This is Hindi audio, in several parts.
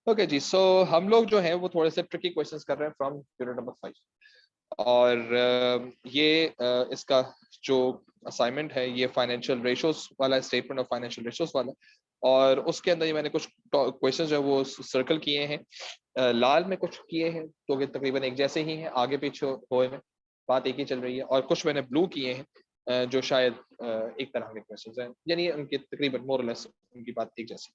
ओके जी, सो हम लोग जो है वो थोड़े से ट्रिकी क्वेश्चंस कर रहे हैं फ्रॉम यूनिट नंबर 5। और ये इसका जो असाइनमेंट है ये फाइनेंशियल रेशियोज वाला, स्टेटमेंट ऑफ फाइनेंशियल रेशियोज वाला। और उसके अंदर ये मैंने कुछ क्वेश्चंस जो है वो सर्कल किए हैं, लाल में कुछ किए हैं तो कि तकरीबन एक जैसे ही हैं, आगे पीछे होए में बात एक ही चल रही है। और कुछ मैंने ब्लू किए हैं जो शायद एक तरह के क्वेश्चंस हैं, यानी उनके तकरीबन मोर लेस उनकी बात एक जैसी।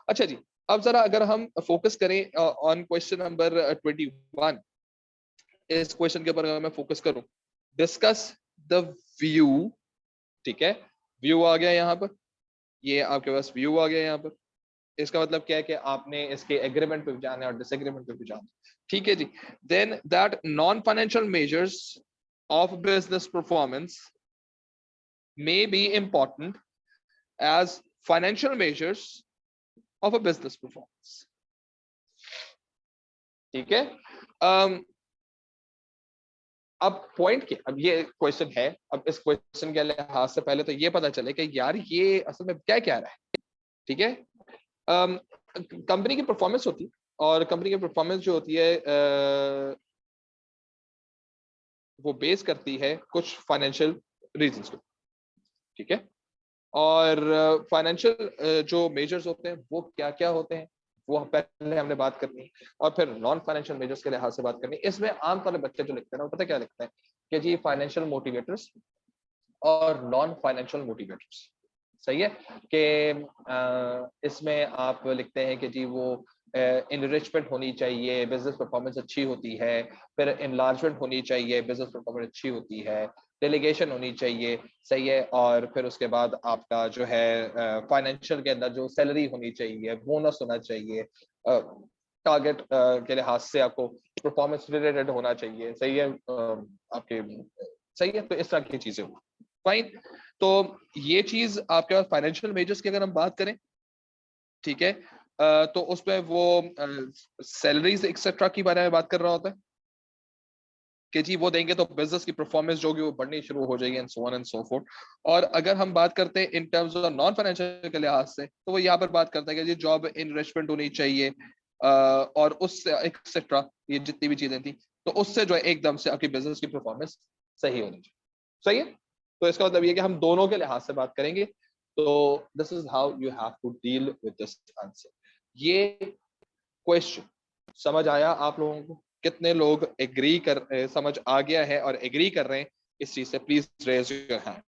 अच्छा जी, अब जरा अगर हम फोकस करें ऑन क्वेश्चन नंबर 21, इस क्वेश्चन के ऊपर अगर मैं फोकस करूं, डिस्कस द व्यू। ठीक है, व्यू आ गया यहाँ पर, ये आपके पास व्यू आ गया यहाँ पर। इसका मतलब क्या है कि आपने इसके एग्रीमेंट पे भी जाना है और डिसएग्रीमेंट पे भी जाना है। ठीक है जी, then that non financial measures of business performance may be important as financial measures of a business performance। ठीक है, अब पॉइंट क्या, अब ये क्वेश्चन है, अब इस क्वेश्चन के लिहाज से पहले तो ये पता चले कि यार ये असल में क्या कह रहा है। ठीक है, कंपनी की परफॉर्मेंस होती है, और कंपनी की परफॉर्मेंस जो होती है वो बेस करती है कुछ फाइनेंशियल रीजंस को। ठीक है, और फाइनेंशियल जो मेजर्स होते हैं वो क्या क्या होते हैं वो पहले हमने बात करनी है, और फिर नॉन फाइनेंशियल मेजर्स के लिहाज से बात करनी है। इसमें आमतौर पर बच्चे जो लिखते हैं ना, वो पता क्या लिखते हैं कि जी फाइनेंशियल मोटिवेटर्स और नॉन फाइनेंशियल मोटिवेटर्स। सही है कि इसमें आप लिखते हैं कि जी वो इनरिचमेंट होनी चाहिए, बिजनेस परफॉर्मेंस अच्छी होती है, फिर इनलार्जमेंट होनी चाहिए, बिजनेस परफॉर्मेंस अच्छी होती है, डेलीगेशन होनी चाहिए। सही है, और फिर उसके बाद आपका जो है फाइनेंशियल के अंदर जो सैलरी होनी चाहिए, बोनस होना चाहिए, टारगेट के लिहाज से आपको परफॉर्मेंस रिलेटेड होना चाहिए। सही है, आपके सही है, तो इस तरह की चीजें फाइन। तो ये चीज आपके पास फाइनेंशियल मेजर्स की अगर हम बात करें, ठीक है, तो उसमें वो सैलरीज एक्सेट्रा की बारे में बात कर रहा होता है कि जी वो देंगे तो बिजनेस की परफॉर्मेंस जो होगी वो बढ़नी शुरू हो जाएगी, and so on and so fourth. और अगर हम बात करते हैं in terms of non financial के लिहाज से, तो वो यहाँ पर बात करता है कि जी जॉब इनरिचमेंट होनी चाहिए, और उससे एक्सेट्रा ये जितनी भी चीजें थी, तो उससे जो है एकदम से आपकी बिजनेस की परफॉर्मेंस सही होनी चाहिए। सही है, तो इसका मतलब ये कि हम दोनों के लिहाज से बात करेंगे। तो this is how you have to deal with this answer. ये क्वेश्चन समझ आया आप लोगों को? कितने लोग एग्री कर, समझ आ गया है और एग्री कर रहे हैं इस चीज से? Please raise your hand.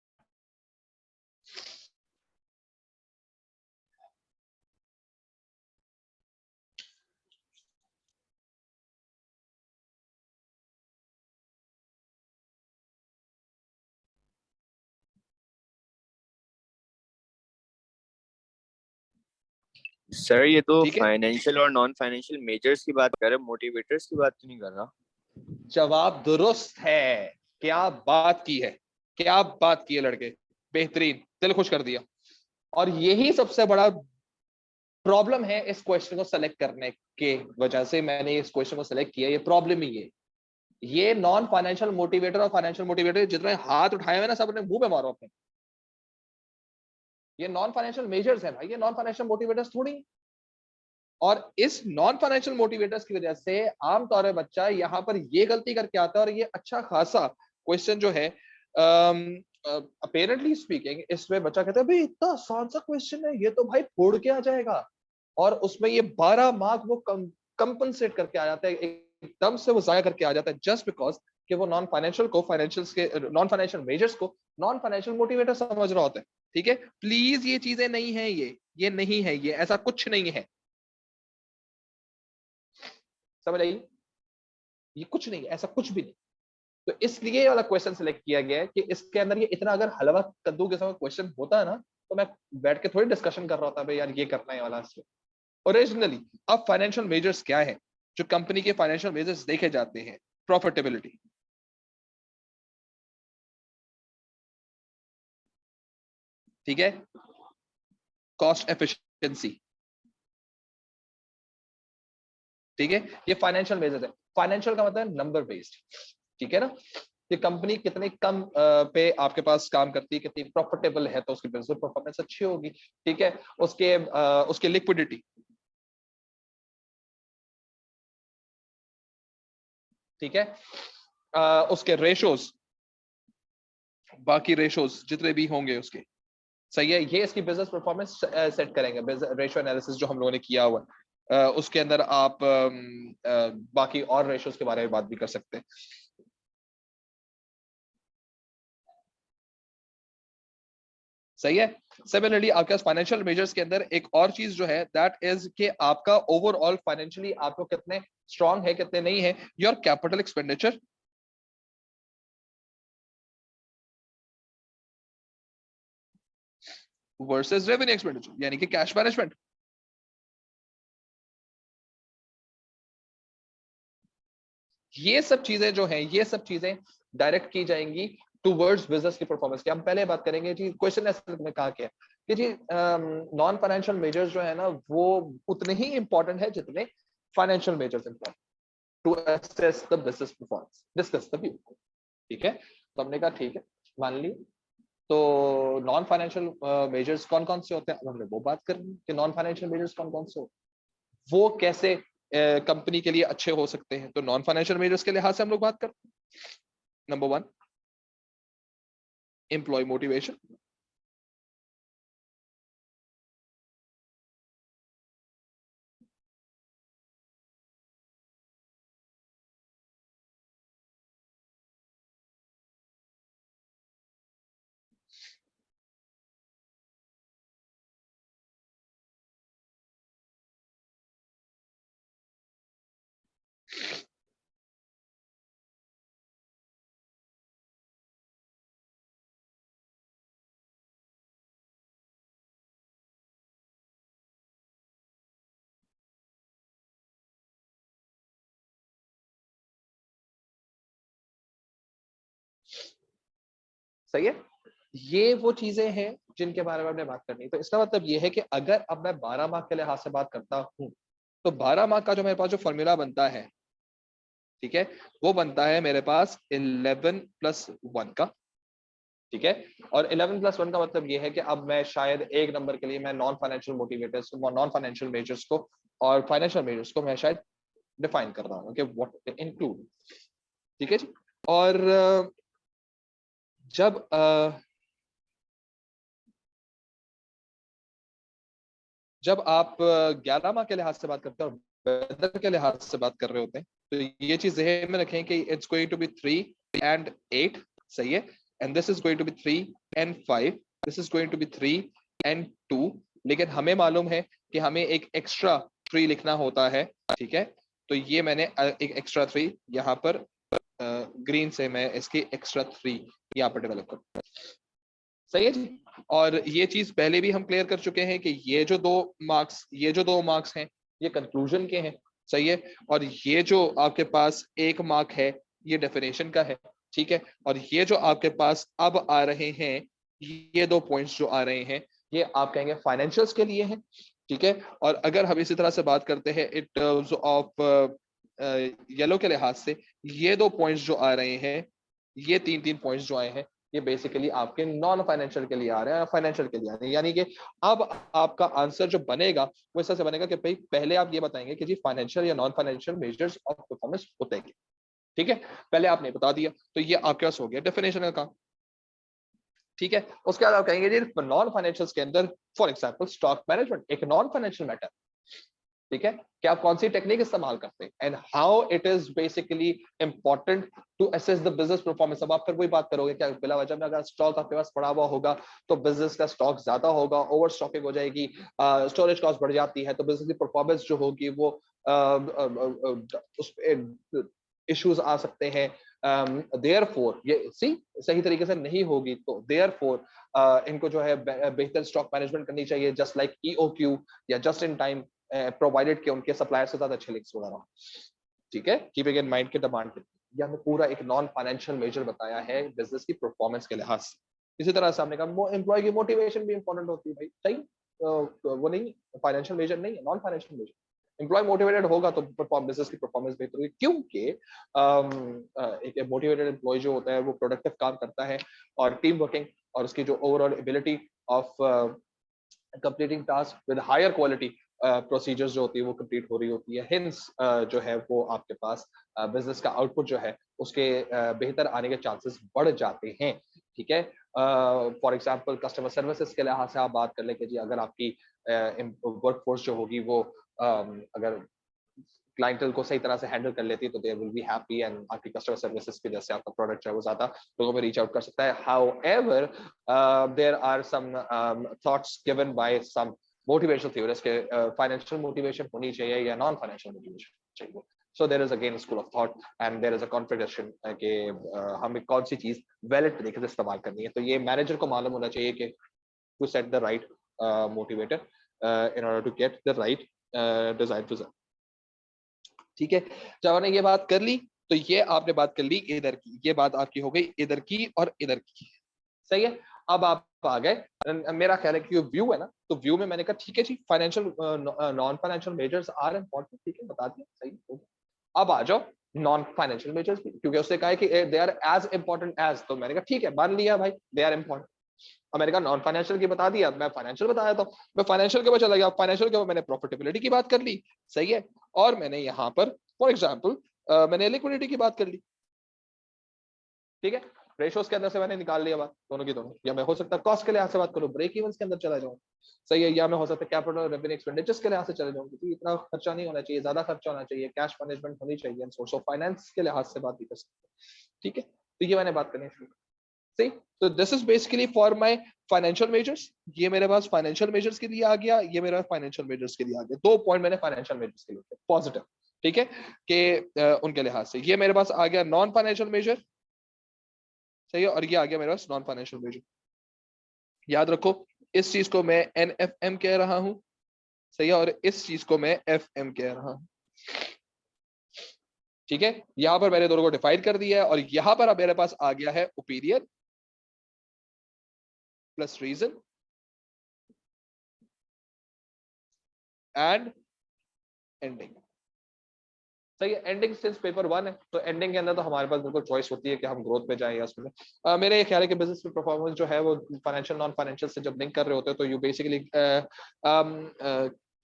Sir ये तो ठीक है, फाइनेंशियल और नॉन फाइनेंशियल मेजर्स की बात कर रहे हैं, मोटिवेटर्स की बात तो नहीं कर रहा। जवाब दुरुस्त है। क्या बात की है, क्या बात की है लड़के, बेहतरीन, दिल खुश कर दिया। और यही सबसे बड़ा प्रॉब्लम है इस क्वेश्चन को सेलेक्ट करने के वजह से मैंने इस क्वेश्चन को सेलेक्ट किया। ये प्रॉब्लम ही है, ये नॉन फाइनेंशियल मोटिवेटर और फाइनेंशियल मोटिवेटर जितने हाथ उठाए हुए ना, सब अपने मुंह पे मारो अपने। ये नॉन फाइनेंशियल मेजर्स है भाई, ये नॉन फाइनेंशियल मोटिवेटर्स थोड़ी। और इस नॉन फाइनेंशियल मोटिवेटर्स की वजह से आमतौर पर बच्चा यहाँ पर ये गलती करके आता है, और ये अच्छा खासा क्वेश्चन जो है अपेरेंटली स्पीकिंग, इसमें बच्चा कहता है भाई इतना आसान सा क्वेश्चन है, ये तो भाई फोड़ के आ जाएगा। और उसमें ये 12 मार्क वो कंपनसेट करके आ जाता है, एकदम से वो जाया करके आ जाता है, जस्ट बिकॉज कि वो नॉन फाइनेंशियल को फाइनेंशियल के, नॉन फाइनेंशियल मेजर्स को नॉन फाइनेंशियल मोटिवेटर समझ रहा होता है। ठीक है, प्लीज ये चीजें नहीं है, ये नहीं है, ये ऐसा कुछ नहीं है। समझ आई? ये कुछ नहीं, ऐसा कुछ भी नहीं। तो इसलिए ये वाला क्वेश्चन सिलेक्ट किया गया है कि इसके अंदर ये इतना अगर हलवा कद्दू के समय क्वेश्चन होता है ना, तो मैं बैठ के थोड़ी डिस्कशन कर रहा होता भाई यार ये करना है वाला। ओरिजिनली अब फाइनेंशियल मेजर्स क्या है, जो कंपनी के फाइनेंशियल मेजर्स देखे जाते हैं? प्रॉफिटेबिलिटी, ठीक है, कॉस्ट एफिशिएंसी, ठीक है, ये फाइनेंशियल मेजर्स है। फाइनेंशियल का मतलब है नंबर बेस्ड। ठीक है ना, कि कंपनी कितने कम पे आपके पास काम करती है, कितनी प्रॉफिटेबल है, तो उसकी बिजनेस परफॉर्मेंस अच्छी होगी। ठीक है, उसके लिक्विडिटी, ठीक है। उसके रेशोज, बाकी रेशोज जितने भी होंगे उसके, सही है, ये इसकी बिजनेस परफॉर्मेंस सेट करेंगे। रेशो एनालिसिस जो हम लोगों ने किया हुआ उसके अंदर आप बाकी और रेशोज के बारे में बात भी कर सकते हैं। सही है। सिमिलरली आपके पास फाइनेंशियल मेजर्स के अंदर एक और चीज जो है दैट इज कि आपका ओवरऑल फाइनेंशियली आप लोग कितने स्ट्रांग है कितने नहीं है। Your capital expenditure versus revenue expenditure, यानी कि कैश मैनेजमेंट। ये सब चीजें जो हैं, ये सब चीजें डायरेक्ट की जाएंगी टूवर्ड्स बिजनेस की परफॉर्मेंस की। हम पहले बात करेंगे जी, क्वेश्चन ऐसे में कहा क्या कि जी नॉन फाइनेंशियल मेजर्स जो है ना वो उतने ही इंपॉर्टेंट है जितने financial measures important to assess the business performance, discuss the view. ठीक है, तो हमने कहा ठीक है, मान ली। तो नॉन फाइनेंशियल मेजर्स कौन कौन से होते हैं, हमने वो बात करनी कि नॉन फाइनेंशियल मेजर्स कौन कौन से होते हैं, वो कैसे कंपनी के लिए अच्छे हो सकते हैं। तो नॉन फाइनेंशियल मेजर्स के लिहाज से हम लोग बात करते हैं। Number 1, employ motivation. सही है, ये वो चीजें हैं जिनके बारे में हमने बात करनी है। तो इसका मतलब ये है कि अगर अब मैं 12 मार्क के लिहाज से बात करता हूं तो 12 मार्क का जो मेरे पास जो फॉर्मूला बनता है, ठीक है, वो बनता है मेरे पास 11+1 का। ठीक है, और 11+1 का मतलब ये है कि अब मैं शायद एक नंबर के लिए मैं non financial motivators, non financial measures को और फाइनेंशियल मेजर्स को मैं शायद डिफाइन कर रहा हूँ कि व्हाट इंक्लूड। ठीक है जी। और जब जब आप 11 माह के लिहाज से बात करते हैं और वेदर के लिहाज से बात कर रहे होते हैं तो ये चीज ज़हन में रखें कि it's going to be 3 and 8। सही है, and this is going to be 3 and 5, this is going to be 3 and 2। लेकिन हमें मालूम है कि हमें एक एक्स्ट्रा 3 लिखना होता है। ठीक है, तो ये मैंने एक एक्स्ट्रा 3 यहाँ पर ग्रीन से मैं इसकी एक्स्ट्रा 3 यहाँ पर डेवलप कर। सही है जी। और ये चीज पहले भी हम क्लियर कर चुके हैं कि ये जो दो मार्क्स हैं ये कंक्लूजन के हैं। सही है, और ये जो आपके पास 1 मार्क है ये डेफिनेशन का है। ठीक है, और ये जो आपके पास अब आ रहे हैं, ये 2 पॉइंट्स जो आ रहे हैं ये आप कहेंगे फाइनेंशियल्स के लिए हैं। ठीक है, और अगर हम इसी तरह से बात करते हैं इन टर्म्स ऑफ येलो के लिहाज से, ये 2 पॉइंट्स जो आ रहे हैं, ये 3 पॉइंट्स जो आए हैं, ये बेसिकली आपके नॉन फाइनेंशियल के लिए आ रहे हैं, फाइनेंशियल के लिए आ रहे हैं। यानी कि अब आपका आंसर जो बनेगा वो ऐसा से बनेगा कि भाई पहले आप ये बताएंगे कि जी फाइनेंशियल या non financial measures of performance होते हैं। ठीक है, पहले आपने बता दिया तो ये आपके पास हो गया डेफिनेशन का काम। ठीक है, उसके बाद आप कहेंगे जी नॉन फाइनेंशियल के अंदर फॉर एग्जाम्पल स्टॉक मैनेजमेंट एक नॉन फाइनेंशियल मैटर। ठीक है, कि आप कौन सी टेक्निक इस्तेमाल करते हैं and how it is basically important to assess the business performance. अब आप फिर वही बात करोगे क्या बिला वजह में अगर स्टॉक आपके पास पड़ा हुआ होगा तो बिजनेस का स्टॉक ज्यादा होगा, ओवर स्टॉकिंग हो जाएगी, स्टोरेज कॉस्ट बढ़ जाती है, तो बिजनेस की परफॉर्मेंस जो होगी वो उस इश्यूज आ सकते हैं। देयरफॉर ये सी सही तरीके से नहीं होगी तो देयरफॉर इनको जो है बेहतर स्टॉक मैनेजमेंट करनी चाहिए, जस्ट लाइक ईओक्यू या जस्ट इन टाइम, प्रोवाइडेड कि उनके सप्लायर से ज्यादा अच्छे लिंक्स वगैरह। ठीक है, कीपिंग इन माइंड के डिमांड के ये हमने पूरा एक नॉन फाइनेंशियल मेजर बताया है बिजनेस की परफॉर्मेंस के लिहाज से। इसी तरह से हमने कहा एम्प्लॉय की मोटिवेशन भी इंपॉर्टेंट होती है भाई, सही वो नहीं फाइनेंशियल मेजर नहीं है, non financial measure. Employ motivated होगा तो बिजनेस की परफॉर्मेंस बेहतर होगी, क्योंकि एक मोटिवेटेड एम्प्लॉय जो होता है वो प्रोडक्टिव काम करता है और टीम वर्किंग और उसकी जो overall ability of completing tasks with higher quality procedures जो होती है वो कंप्लीट हो रही होती है, हिंस जो है वो आपके पास बिजनेस का आउटपुट जो है उसके बेहतर आने के चांसेस बढ़ जाते हैं। ठीक है, फॉर एग्जांपल कस्टमर सर्विसेज के लिहाज से आप बात कर लें कि जी अगर आपकी वर्कफोर्स जो होगी वो अगर क्लाइंटल को सही तरह से हैंडल कर लेती है तो there will be happy and आपकी कस्टमर सर्विसेज की जैसे आपका प्रोडक्ट है वो ज्यादा लोगों में रीच आउट कर सकता है। However there are some thoughts given by some motivational theorist के फाइनेंशियल मोटिवेशन होनी चाहिए या नॉन फाइनेंशियल मोटिवेशन चाहिए। So there is again school of thought and there is a contradiction कि हमें कौन सी चीज वैलिड तरीके से इस्तेमाल करनी है। तो ये मैनेजर को मालूम होना चाहिए कि to set the right motivator in order to get the right desired result। ठीक है, जब आपने ये बात कर ली तो ये आपने बात कर ली इधर की, ये बात आपकी हो गई इधर की और इधर की। सही है, अब आप आ गए, मेरा ख्याल है कि व्यू है ना, तो व्यू में मैंने कहा ठीक है जी financial non financial measures are important, ठीक है बता दिया सही। अब आ जाओ नॉन फाइनेंशियल मेजर्स भी, क्योंकि उसने कहा है कि they are as important as, तो मैंने कहा ठीक है मान लिया भाई दे आर इम्पोर्टेंट। अब मैंने कहा नॉन फाइनेंशियल की बता दिया, मैं फाइनेंशियल बताया था, मैं फाइनेंशियल के ऊपर चला गया, फाइनेंशियल के ऊपर मैंने प्रॉफिटेबिलिटी की बात कर ली। सही है, और मैंने यहाँ पर फॉर एग्जाम्पल मैंने लिक्विडिटी की बात कर ली। ठीक है, रेशोस के अंदर से मैंने निकाल लिया बात दोनों की दोनों, या मैं हो सकता है कॉस्ट के लिहाज से बात करूं ब्रेक इवन के अंदर चला जाऊं। सही है, या मैं हो सकता है कैपिटल रेवेन्यू एक्सपेंडिचर्स के लिहाज से चले जाऊं, क्योंकि इतना खर्चा नहीं होना चाहिए, ज्यादा खर्चा होना चाहिए, कैश मैनेजमेंट होनी चाहिए, सोर्स ऑफ फाइनेंस के लिहाज से बात भी कर सकते हैं। ठीक है, तो ये मैंने बात करनी शुरू। सही, तो this is basically for my financial measures. ये मेरे पास फाइनेंशियल मेजर्स के लिए आ गया, ये मेरा फाइनेंशियल मेजर्स के लिए आ गया। 2 पॉइंट मैंने फाइनेंशियल मेजर्स के लिए पॉजिटिव, ठीक है, कि उनके लिहाज से ये मेरे पास आ गया नॉन फाइनेंशियल मेजर। सही है, और ये आ गया मेरे पास नॉन फाइनेंशियल मेजर। याद रखो इस चीज को मैं एनएफएम कह रहा हूं, सही है, और इस चीज को मैं एफएम कह रहा हूं। ठीक है, यहां पर मैंने दोनों को डिफाइन कर दिया है, और यहां पर अब मेरे पास आ गया है opinion plus reason and ending. सही है, एंडिंग सिंस पेपर 1 है तो एंडिंग के अंदर तो हमारे पास बिल्कुल चॉइस होती है कि हम ग्रोथ पे जाएं या उसमें। मेरा ये ख्याल है कि बिजनेस में परफॉर्मेंस जो है वो फाइनेंशियल नॉन फाइनेंशियल से जब लिंक कर रहे होते हैं तो you basically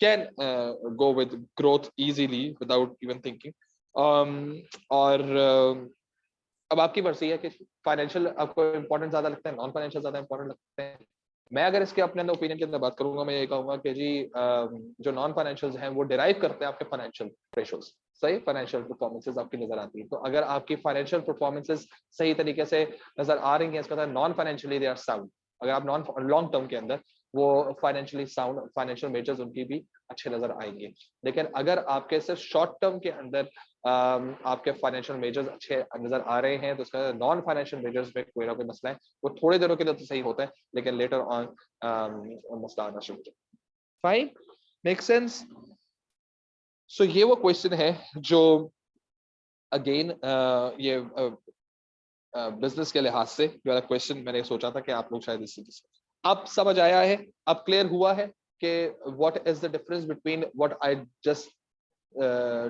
can go with growth easily without even thinking. और अब आपकी मर्जी है कि फाइनेंशियल आपको इंपॉर्टेंट ज्यादा लगता है, नॉन फाइनेंशियल ज्यादा इंपॉर्टेंट लगते हैं। मैं अगर इसके अपने अंदर ओपिनियन के अंदर बात करूंगा, मैं ये कहूंगा कि जी जो नॉन फाइनेंशियल हैं वो डिराइव करते हैं आपके फाइनेंशियल रेशोज। सही, फाइनेंशियल परफॉर्मेंसेस आपकी नजर आती है, तो अगर आपकी फाइनेंशियल परफॉर्मेंसेस सही तरीके से नजर आ रही हैं, इसका मतलब non financially they are sound. अगर आप नॉन लॉन्ग टर्म के अंदर वो फाइनेंशियली साउंड फाइनेंशियल मेजर्स उनकी भी अच्छे नजर आएंगे। लेकिन अगर आपके सिर्फ शॉर्ट टर्म के अंदर आपके फाइनेंशियल मेजर्स अच्छे नजर आ रहे हैं, तो उसका नॉन फाइनेंशियल मेजर्स में कोई ना कोई मसला है। वो थोड़े दिनों के लिए तो सही होता है, लेकिन लेटर ऑन मसला आना शुरू हो जाता है। Fine, make sense. सो ये वो क्वेश्चन है जो अगेन ये बिजनेस के लिहाज से वाला क्वेश्चन मैंने सोचा था कि आप लोग शायद इससे अब समझ आया है, अब क्लियर हुआ है कि what is the difference between what I just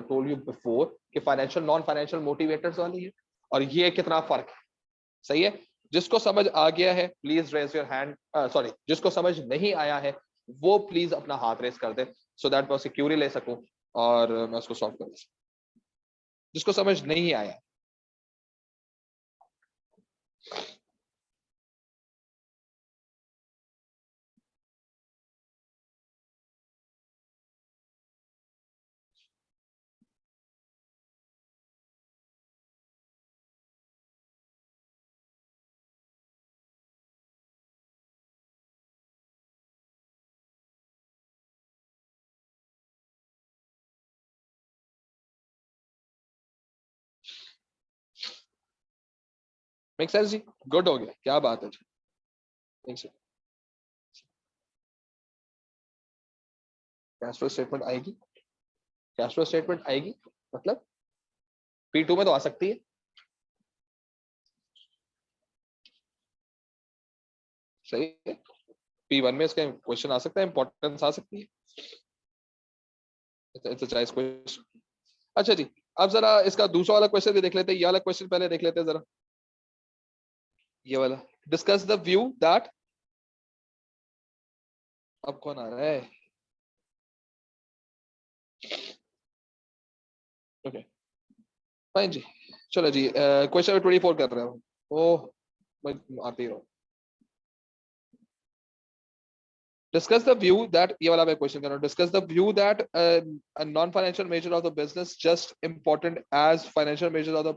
told you before कि फाइनेंशियल नॉन फाइनेंशियल मोटिवेटर्स वाली है और ये कितना फर्क है। सही है, जिसको समझ आ गया है please raise your hand, sorry जिसको समझ नहीं आया है वो प्लीज अपना हाथ रेस कर दे, सो दैट मैं उसकी क्यूरी ले सकूं और मैं उसको सॉल्व कर सकूं। जिसको समझ नहीं आया, मेक सेंस जी, गुड हो गया, क्या बात है जी। कैश फ्लो स्टेटमेंट आएगी, कैश फ्लो स्टेटमेंट आएगी, मतलब P2 में तो आ सकती है। सही है, P1 में इसका क्वेश्चन आ सकता है, इंपॉर्टेंस आ सकती है। It's a choice question. अच्छा जी, अब जरा इसका दूसरा वाला क्वेश्चन भी देख लेते हैं, ये वाला क्वेश्चन पहले देख लेते हैं जरा, ये वाला। डिस्कस द व्यू दैट, अब कौन आ रहा है, ओके फाइन जी, चलो जी क्वेश्चन 24 कर रहे हो। ओह मैं आते ही रहो। Discuss the view that ये वाला मैं क्वेश्चन कर रहा हूँ। Discuss the view that a non-financial measure of the business just important as financial measures of the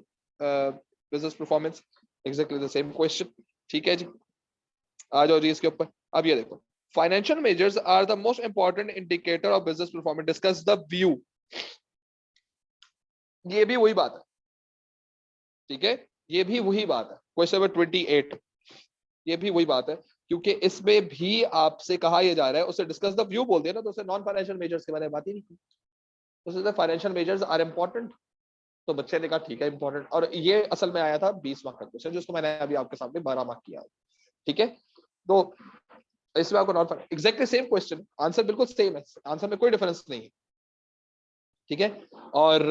business performance. Exactly the same question. ठीक है जी, आ जाओ जी इसके ऊपर। अब ये देखो, financial measures are the most important indicator of business performance. Discuss the view. ये भी वही बात है, ठीक है, ये भी वही बात है। क्वेश्चन नंबर 28 ये भी वही बात है, क्योंकि इसमें भी आपसे कहा यह जा रहा है, उसे डिस्कस द व्यू बोल दिया ना, तो उसे नॉन फाइनेंशियल मेजर्स के बारे में बात ही नहीं की, उसे फाइनेंशियल मेजर्स आर इंपॉर्टेंट। तो बच्चे ने कहा ठीक है इंपॉर्टेंट, और ये असल में आया था 20 मार्क का क्वेश्चन, जिसको मैंने अभी आपके सामने 12 मार्क किया। ठीक है, तो इसमें आपको non exactly same question, answer बिल्कुल सेम है, आंसर में कोई डिफरेंस नहीं है। ठीक है, और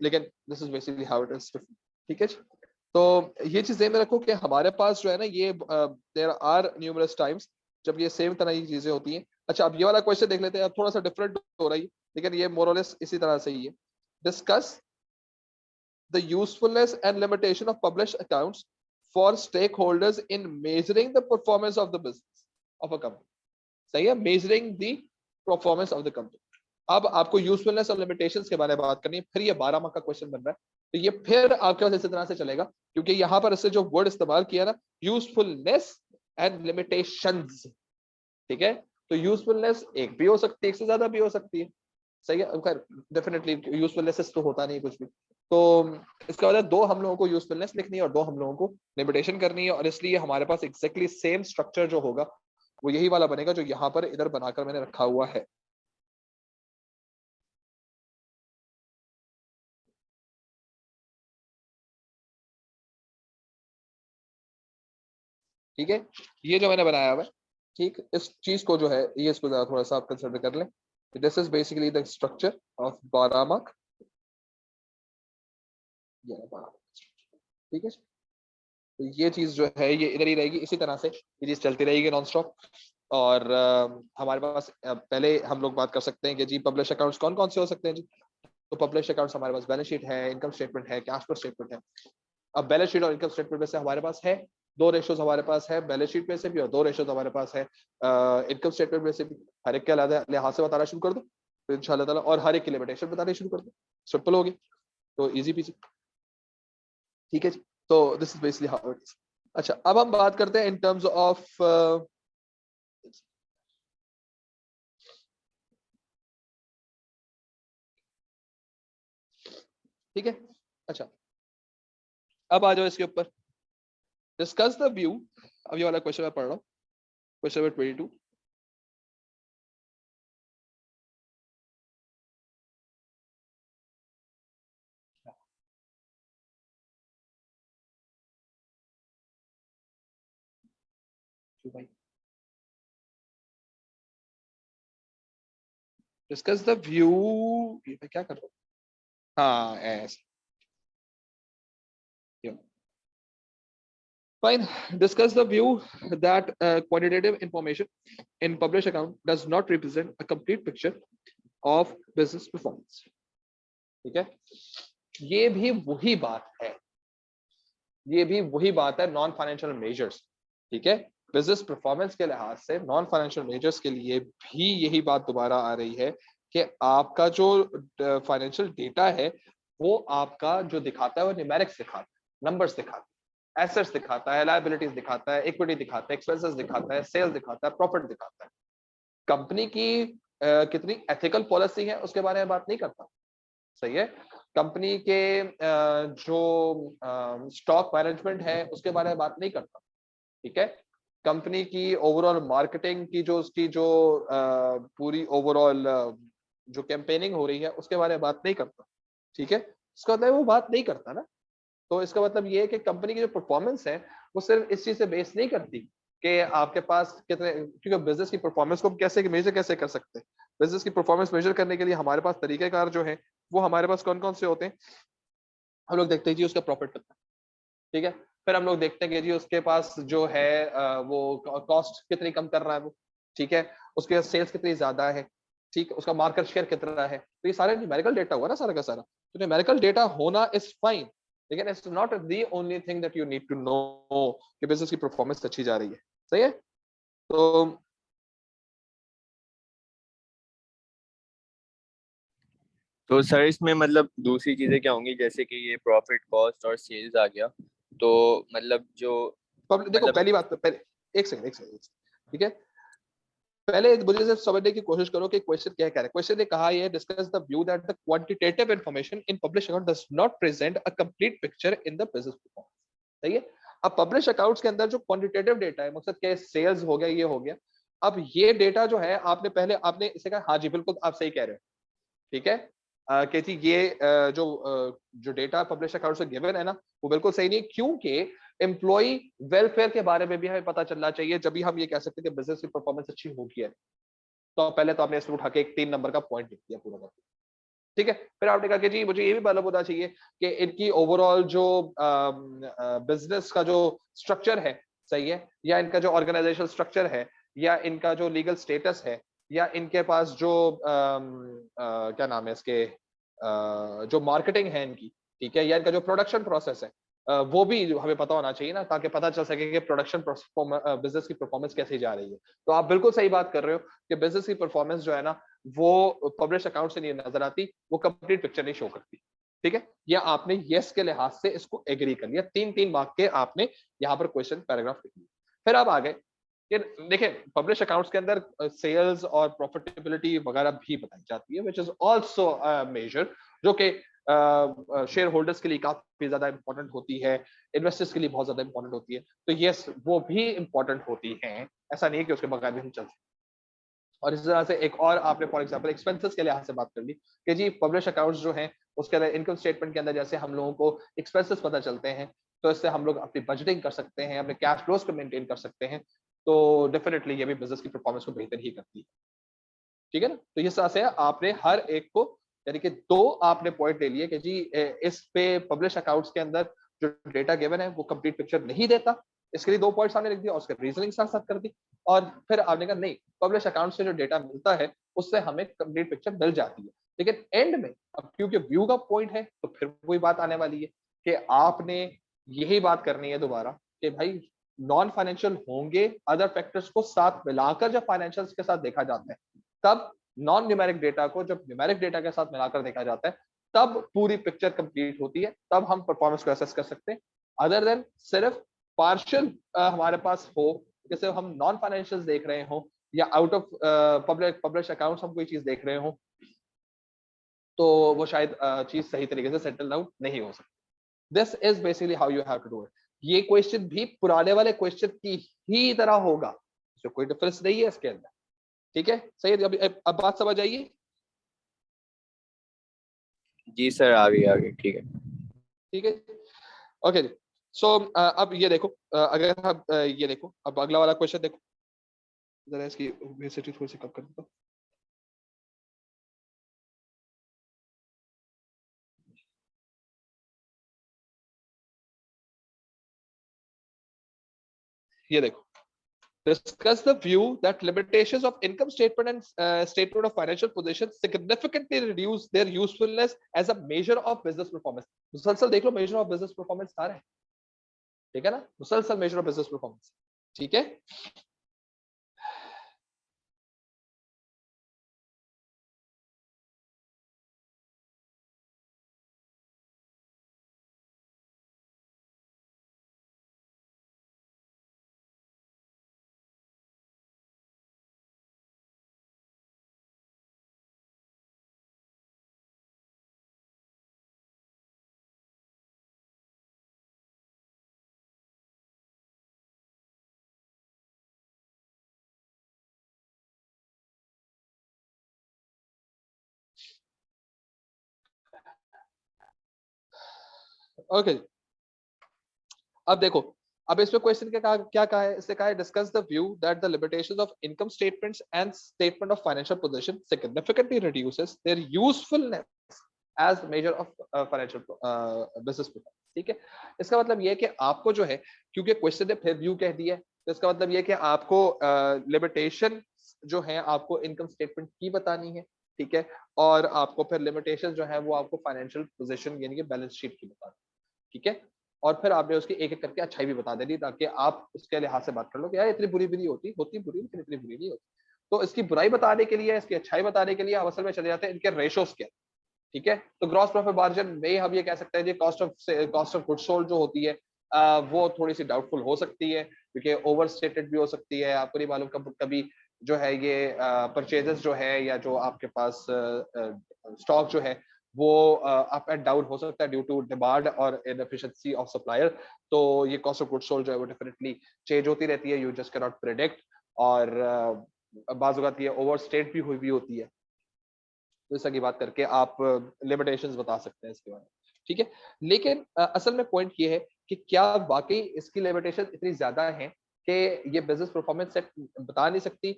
लेकिन this is basically how it is. ठीक है, तो ये चीज में रखो कि हमारे पास जो है ना, ये देयर आर न्यूमरस टाइम्स जब ये सेम तरह की चीजें होती हैं। अच्छा, अब ये वाला क्वेश्चन देख लेते हैं, अब थोड़ा सा डिफरेंट हो रहा है, लेकिन ये मोर और लेस इसी तरह से ही है। Discuss the usefulness and limitation of publish accounts for stake holders in measuring the performance of the business of a company. सही है, measuring the performance of the company. अब आपको यूजफुलनेस और लिमिटेशंस के बारे में बात करनी है, फिर ये 12 मार्क का क्वेश्चन बन रहा है, तो ये फिर आपके पास इसी तरह से चलेगा, क्योंकि यहां पर इससे जो वर्ड इस्तेमाल किया ना, यूजफुलनेस एंड लिमिटेशंस। ठीक है, तो यूजफुलनेस एक भी हो सकती है, एक से ज्यादा भी हो सकती है। सही है, खैर डेफिनेटली यूजफुलनेस तो होता नहीं कुछ भी। तो इसका मतलब दो हम लोगों को यूजफुलनेस लिखनी है और दो हम लोगों को लिमिटेशन करनी है, और इसलिए हमारे पास एग्जैक्टली सेम स्ट्रक्चर जो होगा वो यही वाला बनेगा जो यहाँ पर इधर बनाकर मैंने रखा हुआ है। ठीक है, ये जो मैंने बनाया हुआ है, ठीक, इस चीज को जो है ये इसको थोड़ा सा आप कंसिडर कर लें। This is basically the structure of बारामक। ठीक है, तो ये चीज जो है ये इधर ही रहेगी, इसी तरह से ये चीज चलती रहेगी नॉन स्टॉप। और हमारे पास पहले हम लोग बात कर सकते हैं कि जी पब्लिश अकाउंट्स कौन कौन से हो सकते हैं जी। तो पब्लिश अकाउंट्स हमारे पास बैलेंस शीट है, इनकम स्टेटमेंट है, कैश फ्लो स्टेटमेंट है। अब बैलेंस शीट और इनकम स्टेटमेंट में से हमारे पास है दो रेशोज, हमारे पास है बैलेंस शीट में से भी, और दो रेशोज हमारे पास है इनकम स्टेटमेंट में से भी। हर एक के अलग लिहाज से बताना शुरू कर दो तो इंशाल्लाह ताला, और हर एक की लिमिटेशन बतानी शुरू कर दो, सिंपल होगी, तो इजी पीजी। ठीक है जी, तो this is basically how it is. अच्छा, अब हम बात करते हैं इन टर्म्स ऑफ ठीक है। अच्छा, अब आ जाओ इसके ऊपर, डिस्कस द व्यू। अब ये वाला क्वेश्चन मैं पढ़ रहा हूँ, question number 22। Discuss the view, मैं क्या कर रहा हूँ, हाँ ऐसे। Fine. Discuss the view that quantitative information in published account does not represent a complete picture of business performance. ठीक है, ये भी वही बात है, ये भी वही बात है नॉन फाइनेंशियल मेजर्स। ठीक है, बिजनेस परफॉर्मेंस के लिहाज से नॉन फाइनेंशियल मेजर्स के लिए भी यही बात दोबारा आ रही है कि आपका जो फाइनेंशियल डेटा है वो आपका जो दिखाता है वो न्यूमेरिक्स दिखाता है, नंबर्स दिखाता है, एसेट्स दिखाता है, लायबिलिटीज दिखाता है, इक्विटी दिखाता है, एक्सपेंसेस दिखाता है, सेल्स दिखाता है, प्रॉफिट दिखाता है। कंपनी की कितनी एथिकल पॉलिसी है उसके बारे में बात नहीं करता। सही है, कंपनी के जो स्टॉक मैनेजमेंट है उसके बारे में बात नहीं करता। ठीक है, कंपनी की ओवरऑल मार्केटिंग की जो उसकी जो पूरी ओवरऑल जो कैंपेनिंग हो रही है उसके बारे में बात नहीं करता। ठीक है, इसका मतलब वो बात नहीं करता ना, तो इसका मतलब ये है कि कंपनी की जो परफॉर्मेंस है वो सिर्फ इस चीज से बेस नहीं करती कि आपके पास कितने, क्योंकि बिजनेस की परफॉर्मेंस को हम कैसे मेजर कैसे कर सकते हैं। बिजनेस की परफॉर्मेंस मेजर करने के लिए हमारे पास तरीकेकार जो है वो हमारे पास कौन कौन से होते हैं। हम लोग देखते हैं जी उसका प्रॉफिट कितना, ठीक है, फिर हम लोग देखते हैं कि जी उसके पास जो है वो कॉस्ट कितनी कम कर रहा है वो, ठीक है, उसके सेल्स कितनी ज्यादा है, ठीक है, उसका मार्केट शेयर कितना है, तो ये सारे न्यूमेरिकल डेटा हुआ ना सारा का सारा। तो न्यूमेरिकल डेटा होना इज फाइन, लेकिन it's not the only thing that you need to know कि बिजनेस की परफॉर्मेंस अच्छी जा रही है। सही है। तो सर इसमें मतलब दूसरी चीजें क्या होंगी, जैसे कि ये प्रॉफिट कॉस्ट और सेल्स आ गया, तो मतलब जो देखो मतलब पहली बात तो पहले एक सेकंड ठीक है, पहले मुझे सिर्फ समझने की कोशिश करो कि क्वेश्चन क्या कह रहा है। क्वेश्चन ने कहा है discuss the view that the quantitative information in publish account does not present a complete picture in the business performance. सही है। अब पब्लिश अकाउंट्स के अंदर जो क्वांटिटेटिव डेटा है, मतलब क्या, सेल्स हो गया, ये हो गया। अब ये डेटा जो है, आपने पहले आपने इसे कहा, हाँ जी बिल्कुल आप सही कह रहे हो, ठीक है। कि जी ये जो डेटा पब्लिश अकाउंट से गिवन है ना, वो बिल्कुल सही नहीं है, क्योंकि एम्प्लॉय वेलफेयर के बारे में भी हमें पता चलना चाहिए, जब भी हम ये कह सकते हैं कि बिजनेस की परफॉर्मेंस अच्छी होगी है। तो पहले तो आपने इसमें उठा के एक 3 नंबर का पॉइंट लिख दिया पूरा का, ठीक है। फिर आपने कहा कि जी मुझे ये भी मालूम होना चाहिए कि इनकी ओवरऑल जो बिजनेस का जो स्ट्रक्चर है, सही है, या इनका जो ऑर्गेनाइजेशनल स्ट्रक्चर है, या इनका जो लीगल स्टेटस है, या इनके पास जो क्या नाम है इसके, जो मार्केटिंग है इनकी, ठीक है, या इनका जो प्रोडक्शन प्रोसेस है, वो भी हमें पता होना चाहिए ना, ताकि पता चल सके कि प्रोडक्शन बिजनेस की परफॉर्मेंस कैसे जा रही है। तो आप बिल्कुल सही बात कर रहे हो कि बिजनेस की परफॉर्मेंस जो है ना, वो पब्लिश अकाउंट से नहीं नजर आती, वो कंप्लीट पिक्चर नहीं शो करती, ठीक है। या आपने यस के लिहाज से इसको एग्री कर लिया, 3-3 मार्क के आपने यहाँ पर क्वेश्चन पैराग्राफ लिख लिया। फिर आप आगे देखिए, पब्लिश अकाउंट्स के अंदर सेल्स और प्रॉफिटेबिलिटी वगैरह भी बताई जाती है, विच इज आल्सो मेजर, जो कि शेयर होल्डर्स के लिए काफी ज्यादा इंपॉर्टेंट होती है, इन्वेस्टर्स के लिए बहुत ज्यादा इंपॉर्टेंट होती है। तो यस, वो भी इंपॉर्टेंट होती हैं, ऐसा नहीं है कि उसके बगैर भी हम चल सकते। और इस तरह से एक और आपने फॉर एग्जांपल एक्सपेंसेस के लिहाज से बात कर ली कि जी पब्लिश अकाउंट्स जो हैं, उसके अंदर इनकम स्टेटमेंट के अंदर जैसे हम लोगों को एक्सपेंसेस पता चलते हैं, तो इससे हम लोग अपनी बजटिंग कर सकते हैं, अपने कैश फ्लोज को मेंटेन कर सकते हैं। तो डेफिनेटली ये भी बिजनेस की परफॉर्मेंस को बेहतर ही करती है, ठीक है ना। तो इस तरह से आपने हर एक को, यानी कि 2 आपने पॉइंट ले लिए कि जी इस पे पब्लिश अकाउंट्स के अंदर जो डेटा गिवन है वो कंप्लीट पिक्चर नहीं देता, इसके लिए 2 पॉइंट्स आपने लिख दिया और उसके रीजनिंग साथ साथ कर दी। और फिर आपने कहा नहीं, पब्लिश अकाउंट से जो डेटा मिलता है उससे हमें कंप्लीट पिक्चर मिल जाती है। लेकिन एंड में, अब क्योंकि व्यू का पॉइंट है, तो फिर वही बात आने वाली है कि आपने यही बात करनी है दोबारा कि भाई नॉन फाइनेंशियल होंगे, अदर फैक्टर्स को साथ मिलाकर जब फाइनेंशियल्स के साथ देखा जाता है, तब नॉन न्यूमेरिक डेटा को जब न्यूमेरिक डेटा के साथ मिलाकर देखा जाता है, तब पूरी पिक्चर कंप्लीट होती है, तब हम परफॉर्मेंस को असेस कर सकते हैं। अदर देन सिर्फ पार्शियल हमारे पास हो, जैसे हम नॉन फाइनेंशियल देख रहे हो, या आउट ऑफ पब्लिश अकाउंट्स हम कोई चीज देख रहे हो, तो वो शायद चीज सही तरीके से सेटल डाउन नहीं हो सकती। This is basically how you have to do it. ये क्वेश्चन भी पुराने वाले क्वेश्चन की ही तरह होगा, तो कोई डिफरेंस नहीं है इसके अंदर, ठीक है। सही है, अब बात समझ आइए। जी सर, आ गई ठीक है। ठीक है, ओके जी। सो अब ये देखो, अगर आप ये देखो, अब अगला वाला क्वेश्चन देखो, जरा इसकी वेलोसिटी थोड़ी सी कम कर दो। ये देखो, discuss the view that limitations of income statement and statement of financial position significantly reduce their usefulness as a measure of business performance। मुसलसल देख लो, measure of business performance सारा है, ठीक है ना, मुसलसल measure of business performance, ठीक है। ओके, अब देखो, अब इसमें क्वेश्चन क्या कहा है, इससे कहा है discuss the view that the limitations of income statements and statement of financial position significantly reduces their usefulness as measure of financial business performance, ठीक है। इसका मतलब ये है कि आपको जो है, क्योंकि क्वेश्चन ने फिर व्यू कह दिया है, तो इसका मतलब ये है कि आपको लिमिटेशन जो है आपको इनकम स्टेटमेंट की बतानी है, ठीक है, और आपको फिर लिमिटेशन जो है वो आपको फाइनेंशियल पोजीशन यानी कि बैलेंस शीट की बतानी है, ठीक है, और फिर आपने उसकी एक एक करके अच्छाई भी बता देनी ताकि आप उसके लिहाज से बात कर लो कि यार इतनी बुरी भी नहीं होती, होती बुरी लेकिन इतनी बुरी नहीं होती। तो इसकी बुराई बताने के लिए, इसकी अच्छाई बताने के लिए आप असल में चले जाते हैं इनके रेशोस क्या, ठीक है। तो ग्रॉस प्रॉफिट मार्जिन में हम ये कह सकते हैं कि कॉस्ट ऑफ गुड सोल्ड जो होती है वो थोड़ी सी डाउटफुल हो सकती है क्योंकि ओवर स्टेटेड भी हो सकती है। आपको नहीं मालूम कब कभी जो है ये परचेजेस जो है या जो आपके पास स्टॉक जो है वो अप एंड डाउन हो सकता है ड्यू टू डिमांड और इनएफिशिएंसी ऑफ सप्लायर। तो ये कॉस्ट ऑफ गुड सोल्ड जो है वो डेफिनेटली चेंज होती रहती है, you just can not predict. और बाज़ औक़ात ये ओवर स्टेट भी हुई भी होती है, तो इस तरह की बात करके आप लिमिटेशंस बता सकते हैं इसके बारे में, ठीक है। लेकिन असल में पॉइंट ये है कि क्या वाकई इसकी लिमिटेशन इतनी ज्यादा है कि ये बिजनेस परफॉर्मेंस सेट बता नहीं सकती।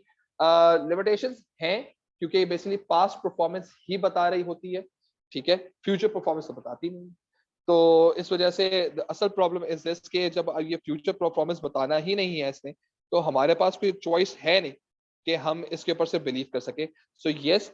लिमिटेशंस हैं क्योंकि बेसिकली पास्ट परफॉर्मेंस ही बता रही होती है, ठीक है, फ्यूचर परफॉर्मेंस तो बताती नहीं। तो इस वजह से असल प्रॉब्लम इज दिस कि जब ये फ्यूचर परफॉर्मेंस बताना ही नहीं है इसने, तो हमारे पास कोई चॉइस है नहीं कि हम इसके ऊपर से बिलीव कर सके। सो यस,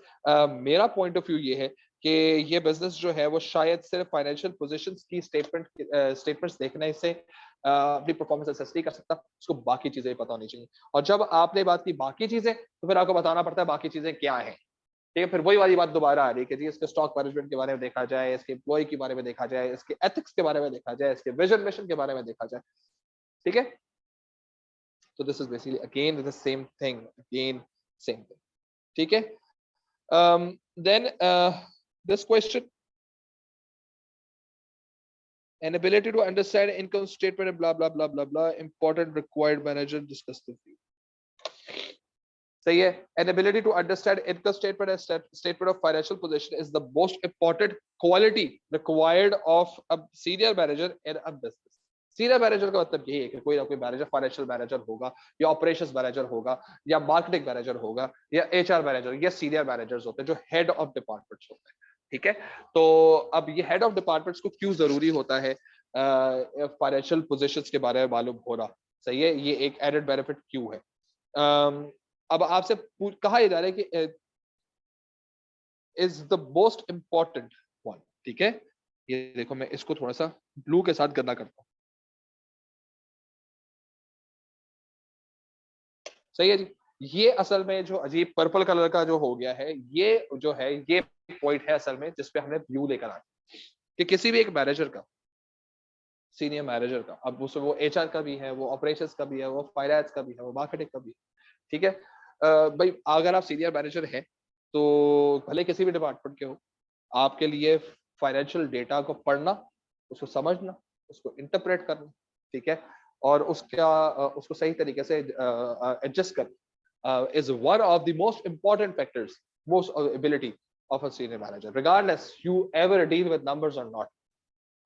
मेरा पॉइंट ऑफ व्यू ये है कि ये बिजनेस जो है वो शायद सिर्फ फाइनेंशियल पोजीशंस की स्टेटमेंट्स देखने से अपनी परफॉर्मेंस असेस नहीं कर सकता, उसको बाकी चीजें भी पता होनी चाहिए। और जब आपने बात की बाकी चीजें, तो फिर आपको बताना पड़ता है बाकी चीजें क्या है, ठीक है। फिर वही वाली बात दोबारा आ रही है कि जी इसके स्टॉक मैनेजमेंट के बारे में देखा जाए, इसके एम्प्लॉय के बारे में देखा जाए, इसके एथिक्स के बारे में देखा जाए, इसके विजन मिशन के बारे में देखा जाए, ठीक है। तो this is basically again the same thing, again same thing, ठीक है। Then this question, an ability to understand income statement and blah blah blah blah blah, important required manager discuss the view. सही है, an ability to understand income statement and statement of financial position is the most important quality required of a senior manager in a business. Senior manager का मतलब यही है कि कोई ना कोई मैनेजर फाइनेंशियल मैनेजर होगा या ऑपरेशंस मैनेजर होगा या मार्केटिंग मैनेजर होगा या एचआर मैनेजर या सीनियर मैनेजर्स होते हैं जो हेड ऑफ डिपार्टमेंट्स होते हैं, ठीक है। तो अब ये हेड ऑफ डिपार्टमेंट्स को क्यों जरूरी होता है फाइनेंशियल पोजीशंस के बारे में मालूम होना, सही है, ये एक एडेड बेनिफिट क्यों है। अब आपसे कहा जा रहा है कि is the most important one, ठीक है। ये देखो मैं इसको थोड़ा सा ब्लू के साथ गन्ना करता हूँ, सही है जी। ये असल में जो अजीब पर्पल कलर का जो हो गया है, ये जो है ये पॉइंट है असल में जिसपे हमने व्यू लेकर आए कि किसी भी एक मैनेजर का, सीनियर मैनेजर का, अब उसमें वो एचआर का भी है, वो ऑपरेशंस का भी है, वो फाइनेंस का भी है, वो मार्केटिंग का भी है, ठीक है। भाई अगर आप सीनियर मैनेजर हैं तो भले किसी भी डिपार्टमेंट के हो, आपके लिए फाइनेंशियल डेटा को पढ़ना, उसको समझना, उसको इंटरप्रेट करना, ठीक है, और उसको सही तरीके से एडजस्ट करना is one of the most important factors, most ability of a senior manager regardless you ever deal with numbers और नॉट।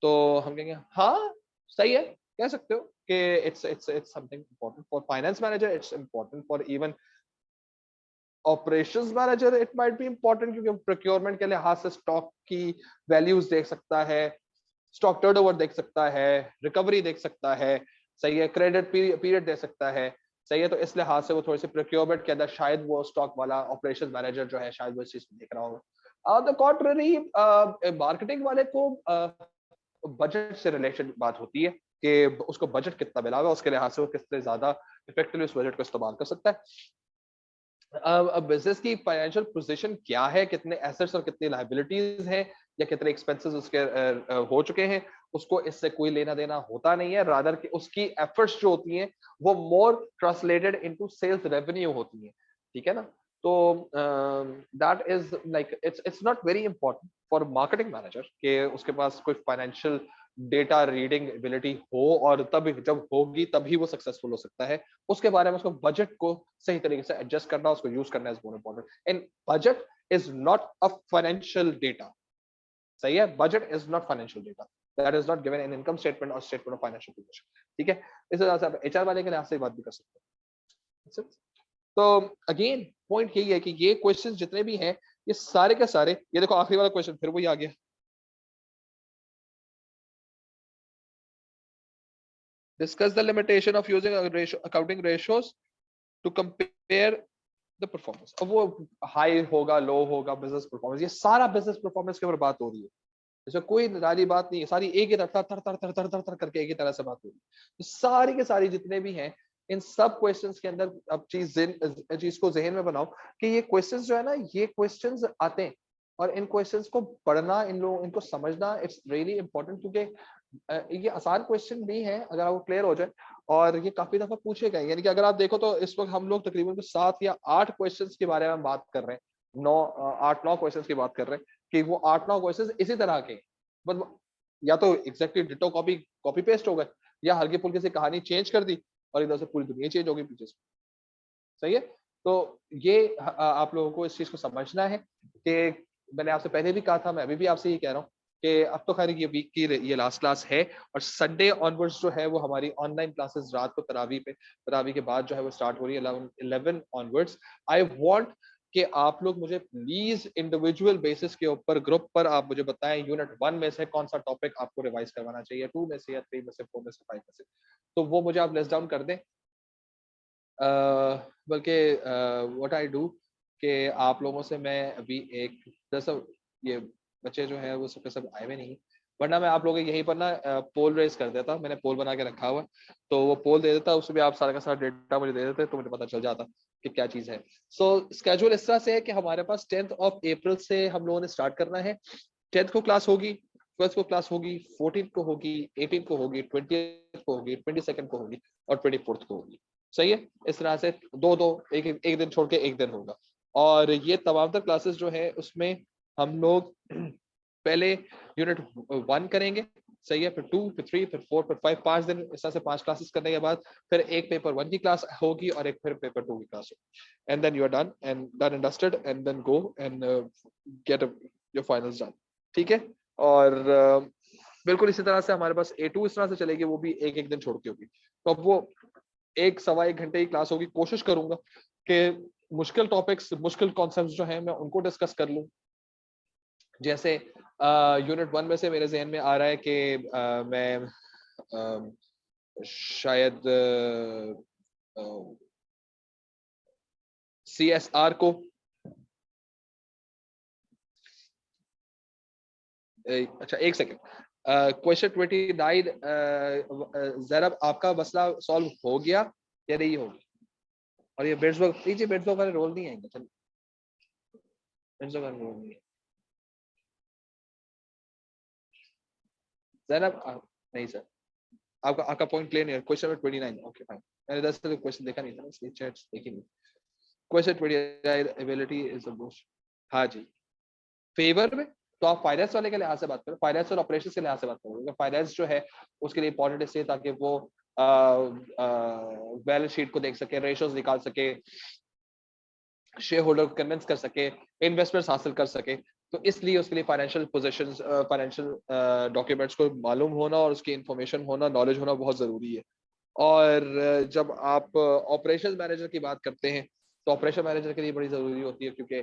तो हम कहेंगे हाँ सही है, कह सकते हो कि it's something important for finance manager, it's important for even operations manager, it might be important क्योंकि प्रोक्योरमेंट के लिहाज से स्टॉक की वैल्यूज देख सकता है, स्टॉक टर्नओवर देख सकता है, रिकवरी देख सकता है, सही है, क्रेडिट पीरियड दे सकता है, सही है। तो इस लिहाज से वो थोड़ी सी प्रोक्योरमेंट के अंदर शायद वो स्टॉक वाला ऑपरेशन मैनेजर जो है शायद वो इस चीज देख रहा होगा। द कॉन्ट्ररी मार्केटिंग वाले को बजट से रिलेटेड बात होती है कि उसको बजट कितना मिला हुआ है, उसके लिहाज से वो कितने ज्यादा इफेक्टिवली उस बजट को इस्तेमाल कर सकता है। अब बिजनेस की फाइनेंशियल पोजीशन क्या है, कितने एसेट्स और कितनी लायबिलिटीज हैं या कितने एक्सपेंसेस उसके हो चुके हैं, उसको इससे कोई लेना देना होता नहीं है। रादर कि उसकी एफर्ट्स जो होती हैं वो मोर ट्रांसलेटेड इनटू सेल्स रेवेन्यू होती हैं, ठीक है ना। तो that is like it's not very important for marketing manager कि उसके पास कोई फाइनेंशियल डेटा रीडिंग एबिलिटी हो, और तब जब होगी तभी वो सक्सेसफुल हो सकता है। उसके बारे में उसको बजट को सही तरीके से एडजस्ट करना, उसको यूज करना is more important. And budget is not a financial data, सही है, budget is not financial data, that is not given in income statement और स्टेटमेंट ऑफ फाइनेंशियल पोजीशन, ठीक है। इस वजह से आप एचआर वाले के लिहाज से बात भी कर सकते हैं। तो अगेन पॉइंट यही है कि ये क्वेश्चन जितने भी हैं ये सारे के सारे, ये देखो आखिरी वाला क्वेश्चन फिर वही आ गया, discuss the limitation of using accounting ratios to compare the performance. अब वो हाई होगा, लो होगा, बिजनेस परफॉर्मेंस, ये सारा बिजनेस परफॉर्मेंस के ऊपर बात हो रही है। इसमें कोई निराली बात नहीं है, सारी एक ही तरह तर तर तर तर तर तर करके एक ही तरह से बात हो रही है। तो सारी के सारी जितने भी हैं, इन सब क्वेश्चंस के अंदर अब चीज को जहन में बनाओ कि ये क्वेश्चंस जो है ना, ये क्वेश्चंस आते हैं, और इन क्वेश्चंस को पढ़ना, इन लोगों इनको समझना, इट्स रियली इंपॉर्टेंट, क्योंकि ये आसान क्वेश्चन भी है अगर आपको क्लियर हो जाए, और ये काफी दफा पूछे गए। यानी कि अगर आप देखो तो इस वक्त हम लोग तकरीबन 7 या 8 क्वेश्चंस के बारे में बात कर रहे हैं, 8-9 क्वेश्चंस की बात कर रहे हैं, कि वो 8-9 क्वेश्चंस इसी तरह के, बस या तो एग्जैक्टली डिटो कॉपी पेस्ट हो गए, या हल्की फुल्की से कहानी चेंज कर दी और इधर से पूरी दुनिया चेंज हो गई पीछे से। सही है। तो ये आप लोगों को इस चीज को समझना है कि मैंने आपसे पहले भी कहा था, मैं अभी भी आपसे ये कह रहा हूँ कि अब तो खैर ये वीक की ये लास्ट क्लास है, और संडे ऑनवर्ड्स जो है वो हमारी ऑनलाइन क्लासेस रात को तरावी के बाद जो है वो स्टार्ट हो रही है 11 ऑनवर्ड्स। आई वांट कि आप लोग मुझे प्लीज इंडिविजुअल बेसिस के ऊपर ग्रुप पर आप मुझे बताएं, यूनिट 1 में से कौन सा टॉपिक आपको रिवाइज करवाना चाहिए, 2 में से या 3 में से, 4 में से, 5 में से, तो वो मुझे आप लिस्ट डाउन कर दें। बल्कि व्हाट आई डू कि आप लोगों से मैं अभी एक दरअसल ये बच्चे जो है वो सब आए हुए नहीं, वरना मैं आप लोगों को यहीं पर ना पोल रेस कर देता, मैंने पोल बना के रखा हुआ है, तो वो पोल दे देता, उसमें आप सारा का सारा डेटा मुझे दे देते तो मुझे पता चल जाता कि क्या चीज़ है। सो स्केड्यूल इस तरह से है कि हमारे पास 10th ऑफ अप्रैल से हम लोगों ने स्टार्ट करना है। 10th को क्लास होगी, 12th को क्लास होगी, 14th को होगी, 18th को होगी, 20th को होगी, 22nd को होगी, और 24th को होगी। सही है। इस तरह से दो दो एक दिन छोड़ के एक दिन होगा, और ये तमाम तर क्लासेस जो है उसमें हम लोग पहले यूनिट 1 करेंगे, सही है, फिर 2, फिर 3, फिर 4, फिर 5, 5 दिन इस तरह से 5 क्लासेस करने के बाद फिर एक पेपर 1 की क्लास होगी और एक फिर पेपर 2 की क्लास होगी, and then you are done and dusted, and then go and get your finals done. ठीक है। और बिल्कुल इसी तरह से हमारे पास A2 इस तरह से चलेगी, वो भी एक एक दिन छोड़ के होगी। तो अब वो 1-1.25 घंटे की क्लास होगी। कोशिश करूंगा कि मुश्किल टॉपिक्स, मुश्किल कॉन्सेप्ट्स जो हैं मैं उनको डिस्कस कर लूं। जैसे यूनिट 1 में से मेरे जहन में आ रहा है कि मैं शायद CSR को, अच्छा एक सेकेंड, क्वेश्चन 29 जरा आपका मसला सॉल्व हो गया या नहीं हो गया? और ये बेड्सबर्ग का रोल नहीं आएगा, चलो बेड्सबर्ग का रोल नहीं है जैनब, नहीं सर, आपका पॉइंट क्लियर नहीं है। क्वेश्चन नंबर 29, ओके फाइन, मैंने दरअसल क्वेश्चन देखा नहीं था, इसलिए चैट देखी नहीं। Question 29, ability is a boost. हाँ जी, फेवर में तो आप फाइनेंस वाले के लिहाज से बात करो, फाइनेंस और ऑपरेशन के लिहाज से बात करो। फाइनेंस जो है उसके लिए इंपॉर्टेंट इसलिए ताकि वो बैलेंस शीट को देख सके, रेशियोज निकाल सके, शेयर होल्डर को कन्विंस कर सके, इन्वेस्टमेंट्स हासिल कर सके, तो इसलिए उसके लिए फाइनेंशियल पोजीशंस, फाइनेंशियल डॉक्यूमेंट्स को मालूम होना और उसकी इंफॉर्मेशन होना, नॉलेज होना बहुत जरूरी है। और जब आप ऑपरेशन मैनेजर की बात करते हैं तो ऑपरेशन मैनेजर के लिए बड़ी जरूरी होती है, क्योंकि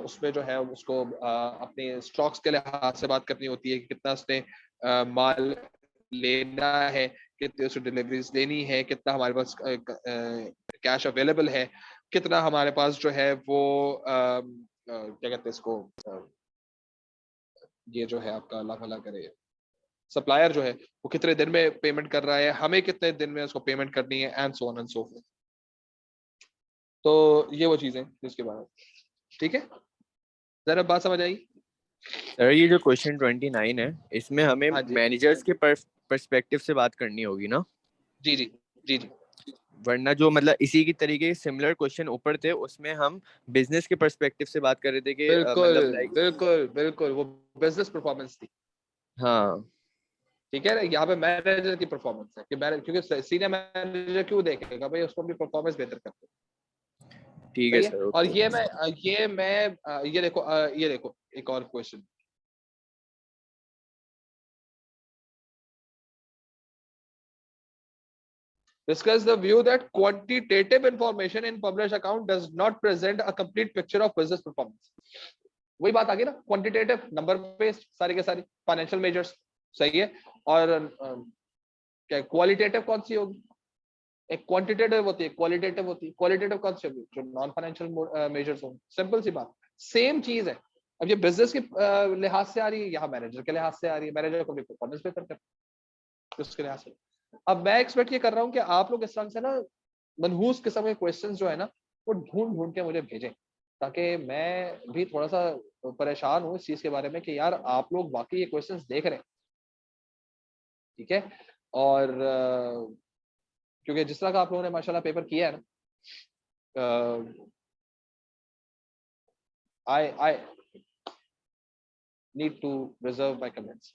उसमें जो है उसको अपने स्टॉक्स के लिहाज से बात करनी होती है कि कितना उसने माल लेना है, कितनी उसने डिलीवरीज लेनी है, कितना हमारे पास कैश अवेलेबल है, कितना हमारे पास जो है वो क्या कहते हैं इसको, ये जो है आपका अल्लाह भला करे, सप्लायर जो है वो कितने दिन में पेमेंट कर रहा है, हमें कितने दिन में उसको पेमेंट करनी है, and so on and so fourth. तो ये वो चीजें जिसके बारे में, ठीक है, जरा बात समझ आई? सर ये जो क्वेश्चन 29 है इसमें हमें हाँ जी मैनेजर्स के पर्सपेक्टिव से बात करनी होगी ना? जी जी जी जी। वरना जो मतलब इसी की तरीके के सिमिलर क्वेश्चन ऊपर थे उसमें हम बिजनेस के पर्सपेक्टिव से बात कर रहे थे कि बिल्कुल मतलब लाइक, बिल्कुल बिल्कुल, वो बिजनेस परफॉर्मेंस थी। हाँ ठीक है ना, यहाँ पे मैनेजर की परफॉर्मेंस है कि क्योंकि सीनियर मैनेजर क्यों देखेगा भाई, उसको भी परफॉर्मेंस बेहतर करते हैं। ठीक है सही है। सर, और ओके। ये देखो एक और question, discuss the view that quantitative information in published account does not present a complete picture of business performance। वही बात आ गई ना, क्वांटिटेटिव नंबर बेस्ड सारी के सारी फाइनेंशियल मेजर्स, सही है। और क्या क्वालिटेटिव कौन सी होगी? एक क्वांटिटेटिव होती है, क्वालिटेटिव होती है। क्वालिटेटिव कॉन्सेप्ट जो नॉन फाइनेंशियल मेजर्स हो, सिंपल सी बात, सेम चीज है। अब ये बिजनेस के लिहाज से आ रही है, यहाँ मैनेजर के लिहाज से आ रही है, मैनेजर को भी परफॉर्मेंस बेहतर कर उसके लिहाज से। अब मैं एक्सपेक्ट ये कर रहा हूँ कि आप लोग इस तरह से ना मनहूस किस्म के क्वेश्चंस जो है ना वो ढूंढ ढूंढ के मुझे भेजें, ताकि मैं भी थोड़ा सा परेशान हूँ इस चीज के बारे में कि यार आप लोग वाकई ये क्वेश्चंस देख रहे हैं, ठीक है। और क्योंकि जिस तरह का आप लोगों ने माशाल्लाह पेपर किया है ना, I need to reserve my comments,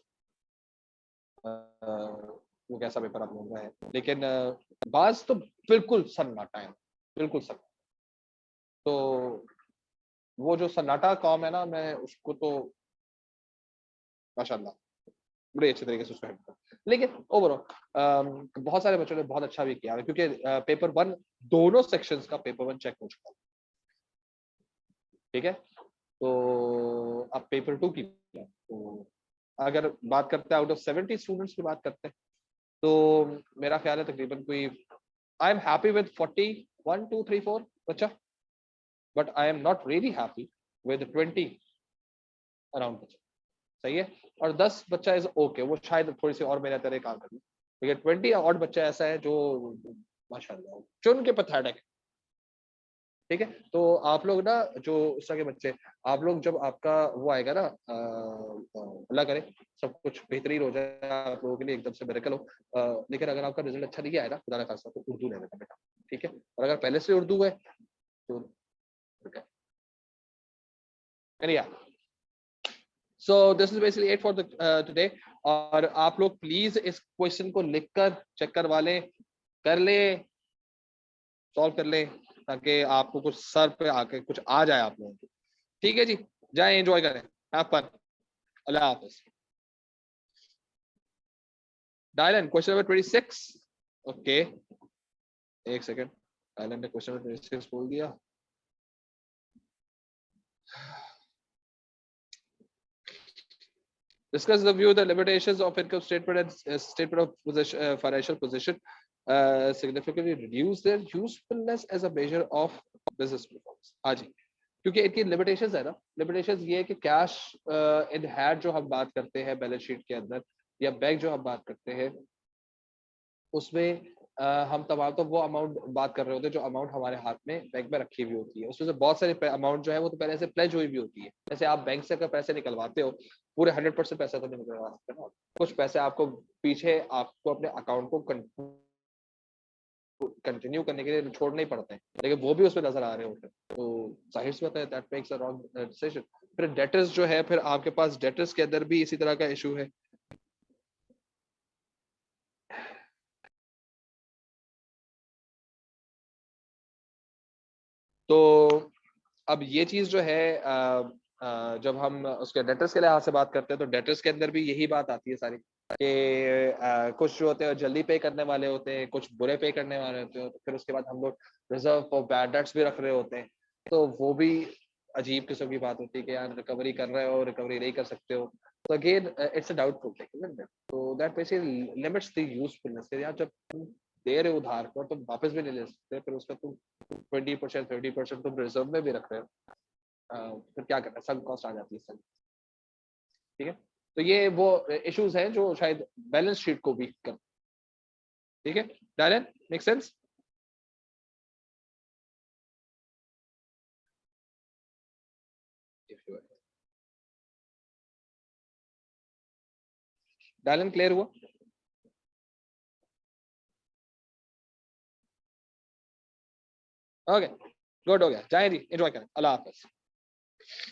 वो कैसा पेपर आप लोगों का है। लेकिन बाज तो बिल्कुल सन्नाटा है, बिल्कुल सन्नाटा। तो वो जो सन्नाटा कॉम है ना, मैं उसको तो माशाल्लाह बड़े अच्छे तरीके से उसको हैंडल किया। लेकिन ओवरऑल बहुत सारे बच्चों ने बहुत अच्छा भी किया, क्योंकि पेपर 1 दोनों सेक्शंस का पेपर 1 चेक हो चुका है, ठीक है। तो अब पेपर 2 की, तो अगर बात करते हैं आउट ऑफ 70 स्टूडेंट्स की बात करते हैं, तो मेरा ख्याल है तकरीबन कोई, आई एम हैप्पी विद 41 2 3 4 बच्चा, but I am not really happy with 20 around बच्चा, सही है। और 10 बच्चा इज ओके, वो शायद थोड़ी सी और मेहनत करे काम करनी, लेकिन 20 और बच्चा ऐसा है जो माशाल्लाह चुन के पैथेटिक, ठीक है। तो आप लोग ना जो उस तरह के बच्चे, आप लोग जब आपका वो आएगा ना, अल्लाह करे सब कुछ बेहतरीन हो जाए आप लोगों के लिए, एकदम से मिरेकल हो, लेकिन अगर आपका रिजल्ट अच्छा नहीं आया ना, खुदा ना खास्ता, तो उर्दू ले लेना बेटा, ठीक है। और अगर पहले से उर्दू है तो so this is basically it for the today. और आप लोग प्लीज इस क्वेश्चन को लिखकर चेक करवा लें, कर ले, सॉल्व कर ले, ताकि आपको कुछ सर पे आके कुछ आ जाए आप लोगों को, ठीक है जी। जाए एंजॉय करें, हैव फन, अल्लाह हाफिज। डायलन क्वेश्चन नंबर 26, ओके, एक सेकंड, डायलन ने क्वेश्चन नंबर 26 बोल दिया। Discuss the view the limitations of income statement and statement of position, financial position significantly reduce their usefulness as a measure of business performance। हाँ जी, क्योंकि इनकी लिमिटेशंस है ना, लिमिटेशंस ये है कि कैश इन हैंड जो हम बात करते हैं बैलेंस शीट के अंदर, या बैंक जो हम बात करते हैं उसमें हम तमाम तो वो अमाउंट बात कर रहे होते हैं जो अमाउंट हमारे हाथ में बैंक में रखी हुई होती है, उसमें से बहुत सारे अमाउंट जो है वो तो पहले से प्लेज हुई भी होती है। जैसे आप बैंक से अगर पैसे निकलवाते हो, पूरे 100% पैसा तो नहीं निकलवा सकते ना, कुछ पैसे आपको पीछे आपको अपने अकाउंट को कंटिन्यू करने के लिए छोड़ने ही पड़ते हैं, लेकिन वो भी उसमें नजर आ रहे होते हैं, तो जाहिर सी बात है that makes a wrong decision. फिर डेटर्स जो है, फिर आपके पास डेटर्स के अंदर भी इसी तरह का इशू है। तो अब ये चीज जो है जब हम उसके डेटर्स के लिहाज से बात करते हैं, तो डेटर्स के अंदर भी यही बात आती है सारी कि कुछ जो होते हैं जल्दी पे करने वाले होते हैं, कुछ बुरे पे करने वाले होते हैं, तो फिर उसके बाद हम लोग रिजर्व फॉर बैड डेट्स भी रख रहे होते हैं, तो वो भी अजीब किस्म की बात होती है कि यार रिकवरी कर रहे हो, रिकवरी नहीं कर सकते हो, तो again it's a doubtful thing, तो that basically limits the usefulness. यार जब तुम दे रहे हो उधार को, तुम वापस भी नहीं ले सकते, फिर उसका तुम 20% 30% तुम रिजर्व में भी रख रहे हो, फिर क्या करना है, सब कॉस्ट आ जाती है सब, ठीक है। तो ये वो इश्यूज हैं जो शायद बैलेंस शीट को वीक कर, ठीक है। Dylan, make sense? Dylan clear हुआ? ओके, गुड, हो गया, जाए जी, एंजॉय करें, अल्लाह हाफिज।